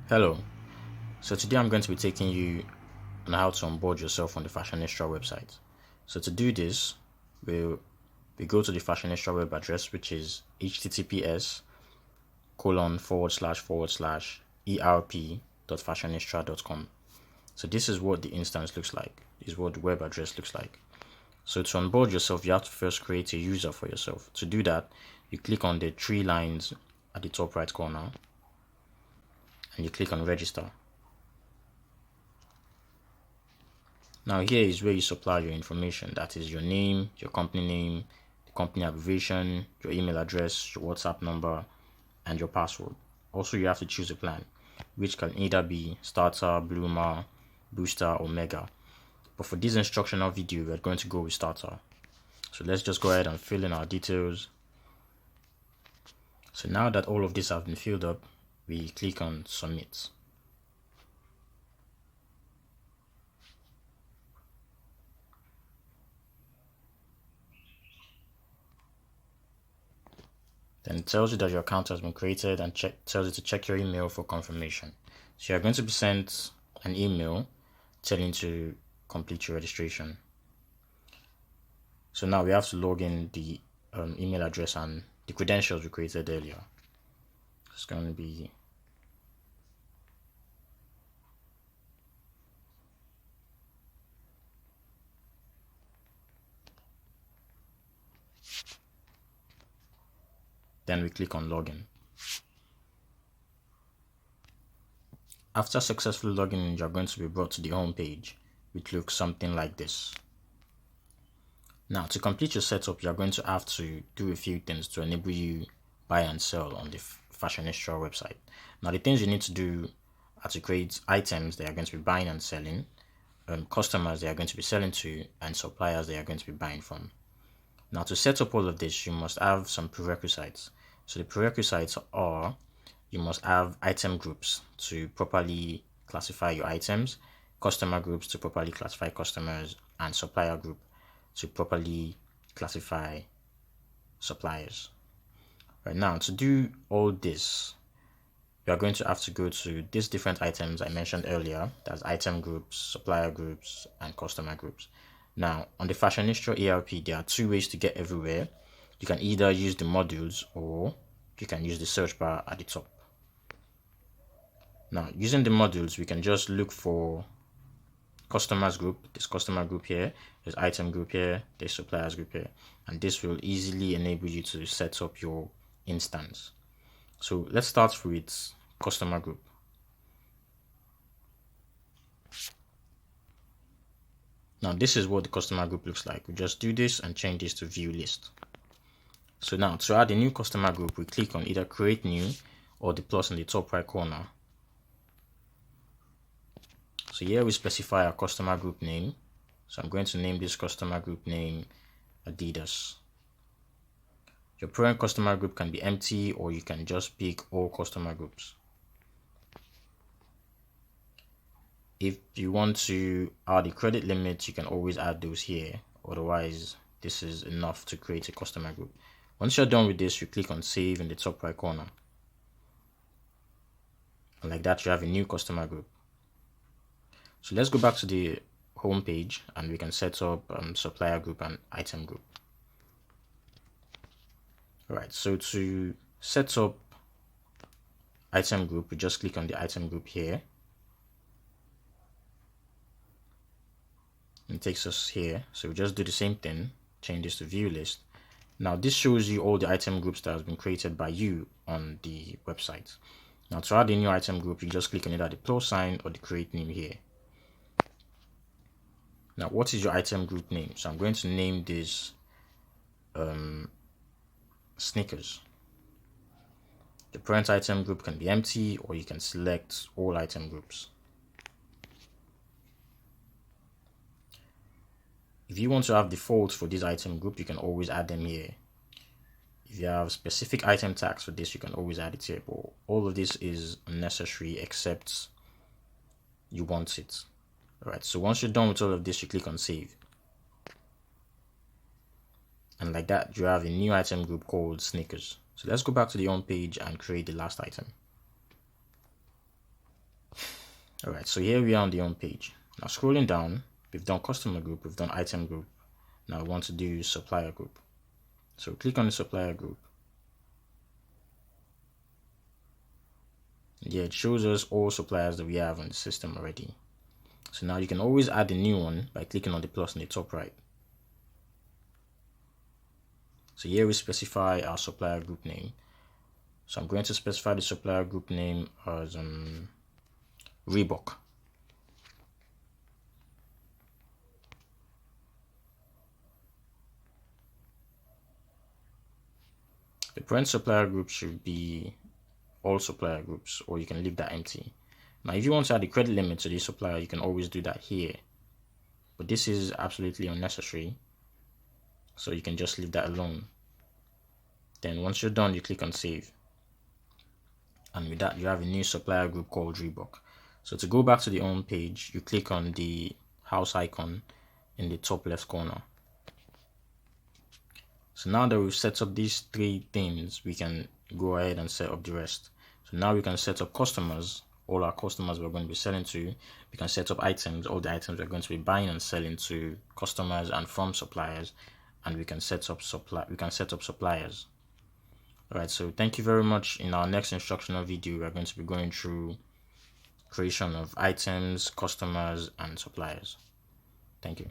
Hello, so today I'm going to be taking you on how to onboard yourself on the Fashionistra website. So to do this, we go to the Fashionistra web address, which is https://erp.fashionistra.com. So this is what the instance looks like. This is what the web address looks like. So to onboard yourself, you have to first create a user for yourself. To do that, you click on the three lines at the top right corner and you click on register. Now here is where you supply your information, that is your name, your company name, the company abbreviation, your email address, your WhatsApp number, and your password. Also, you have to choose a plan, which can either be starter, bloomer, booster, or mega. But for this instructional video, we're going to go with starter. So let's just go ahead and fill in our details. So now that all of this have been filled up, we click on submit. Then it tells you that your account has been created and tells you to check your email for confirmation. So you're going to be sent an email telling you to complete your registration. So now we have to log in the email address and the credentials we created earlier. It's going to be then we click on login. After successfully logging in, you're going to be brought to the home page, which looks something like this. Now, to complete your setup, you're going to have to do a few things to enable you buy and sell on the Fashionistra website. Now, the things you need to do are to create items that you're going to be buying and selling, customers that you're going to be selling to, and suppliers that you're going to be buying from. Now, to set up all of this, you must have some prerequisites. So the prerequisites are you must have item groups to properly classify your items, customer groups to properly classify customers, and supplier group to properly classify suppliers. Right now, to do all this, you are going to have to go to these different items I mentioned earlier. That's item groups, supplier groups, and customer groups. Now, on the Fashionistra ERP, there are two ways to get everywhere. You can either use the modules or you can use the search bar at the top. Now, using the modules, we can just look for customers group, this customer group here, there's item group here, there's suppliers group here, and this will easily enable you to set up your instance. So let's start with customer group. Now this is what the customer group looks like. We just do this and change this to view list. So now to add a new customer group, we click on either create new or the plus in the top right corner. So here we specify our customer group name. So I'm going to name this customer group name Adidas. Your parent customer group can be empty or you can just pick all customer groups. If you want to add the credit limits, you can always add those here. Otherwise, this is enough to create a customer group. Once you're done with this, you click on save in the top right corner. And like that, you have a new customer group. So let's go back to the home page and we can set up supplier group and item group. Alright, so to set up item group, we just click on the item group here. And it takes us here. So we just do the same thing, change this to view list. Now this shows you all the item groups that has been created by you on the website. Now to add a new item group, you just click on either the plus sign or the create name here. Now what is your item group name? So I'm going to name this sneakers. The parent item group can be empty or you can select all item groups. If you want to have defaults for this item group, you can always add them here. If you have specific item tags for this, you can always add it here. But all of this is unnecessary except you want it. Alright, so once you're done with all of this, you click on save. And like that, you have a new item group called sneakers. So let's go back to the home page and create the last item. Alright, so here we are on the home page. Now scrolling down, we've done customer group, we've done item group. Now we want to do supplier group. So click on the supplier group. Yeah, it shows us all suppliers that we have on the system already. So now you can always add a new one by clicking on the plus in the top right. So here we specify our supplier group name. So I'm going to specify the supplier group name as Reebok. The parent supplier group should be all supplier groups, or you can leave that empty. Now if you want to add a credit limit to this supplier, you can always do that here, but this is absolutely unnecessary, so you can just leave that alone. Then once you're done, you click on save, and with that you have a new supplier group called Reebok. So to go back to the home page, you click on the house icon in the top left corner. So now that we've set up these three themes, we can go ahead and set up the rest. So now we can set up customers, all our customers we're going to be selling to. We can set up items, all the items we're going to be buying and selling to customers and from suppliers, and we can set up suppliers. Alright, so thank you very much. In our next instructional video, we're going to be going through creation of items, customers, and suppliers. Thank you.